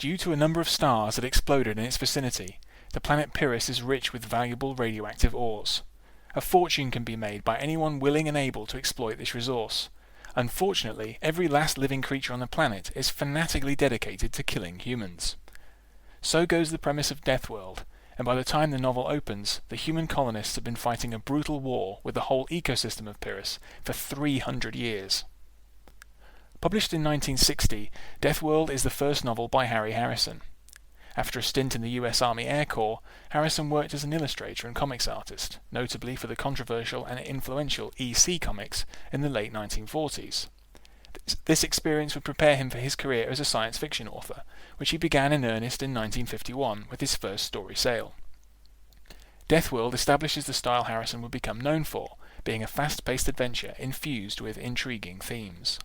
Due to a number of stars that exploded in its vicinity, the planet Pyrrhus is rich with valuable radioactive ores. A fortune can be made by anyone willing and able to exploit this resource. Unfortunately, every last living creature on the planet is fanatically dedicated to killing humans. So goes the premise of Deathworld, and by the time the novel opens, the human colonists have been fighting a brutal war with the whole ecosystem of Pyrrhus for 300 years. Published in 1960, Deathworld is the first novel by Harry Harrison. After a stint in the US Army Air Corps, Harrison worked as an illustrator and comics artist, notably for the controversial and influential EC comics in the late 1940s. This experience would prepare him for his career as a science fiction author, which he began in earnest in 1951 with his first story sale. Deathworld establishes the style Harrison would become known for, being a fast-paced adventure infused with intriguing themes.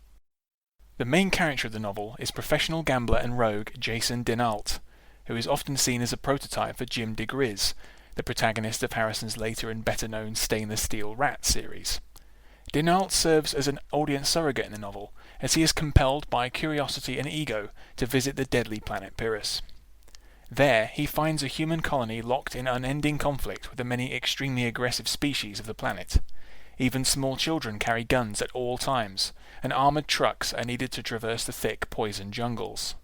The main character of the novel is professional gambler and rogue Jason Denault, who is often seen as a prototype for Jim DeGriz, the protagonist of Harrison's later and better-known Stainless Steel Rat series. Denault serves as an audience surrogate in the novel, as he is compelled by curiosity and ego to visit the deadly planet Pyrrhus. There, he finds a human colony locked in unending conflict with the many extremely aggressive species of the planet. Even small children carry guns at all times, and armoured trucks are needed to traverse the thick, poison jungles.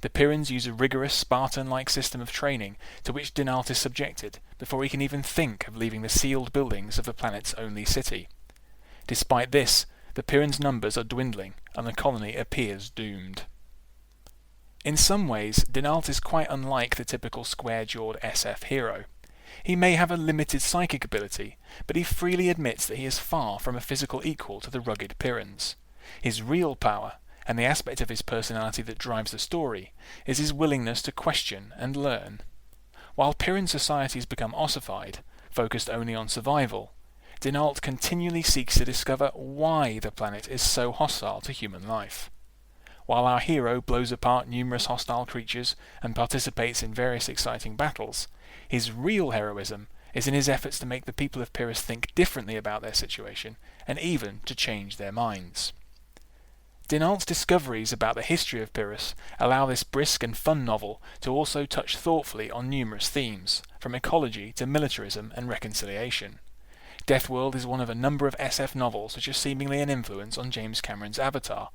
The Pyrrhans use a rigorous, Spartan-like system of training to which Denault is subjected before he can even think of leaving the sealed buildings of the planet's only city. Despite this, the Pyrrhans' numbers are dwindling, and the colony appears doomed. In some ways, Denault is quite unlike the typical square-jawed SF hero. He may have a limited psychic ability, but he freely admits that he is far from a physical equal to the rugged Pyrrhans. His real power, and the aspect of his personality that drives the story, is his willingness to question and learn. While Pyrrhan societies become ossified, focused only on survival, Denault continually seeks to discover why the planet is so hostile to human life. While our hero blows apart numerous hostile creatures and participates in various exciting battles, his real heroism is in his efforts to make the people of Pyrrhus think differently about their situation, and even to change their minds. Denault's discoveries about the history of Pyrrhus allow this brisk and fun novel to also touch thoughtfully on numerous themes, from ecology to militarism and reconciliation. Deathworld is one of a number of SF novels which are seemingly an influence on James Cameron's Avatar.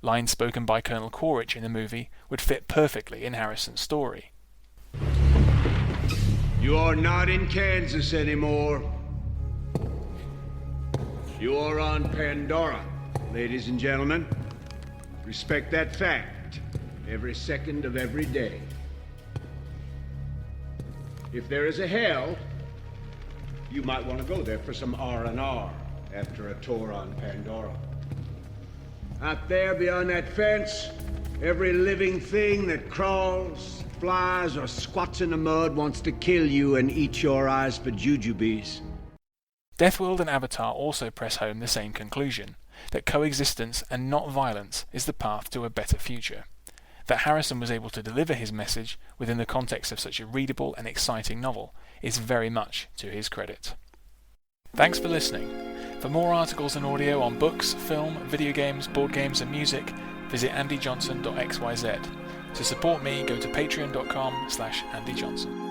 Lines spoken by Colonel Quaritch in the movie would fit perfectly in Harrison's story. You are not in Kansas anymore. You are on Pandora, ladies and gentlemen. Respect that fact every second of every day. If there is a hell, you might want to go there for some R&R after a tour on Pandora. Out there beyond that fence, every living thing that crawls, flies, or squats in the mud wants to kill you and eat your eyes for jujubes. Deathworld and Avatar also press home the same conclusion, that coexistence and not violence is the path to a better future. That Harrison was able to deliver his message within the context of such a readable and exciting novel is very much to his credit. Thanks for listening. For more articles and audio on books, film, video games, board games and music, visit andyjohnson.xyz. To support me, go to patreon.com/andyjohnson.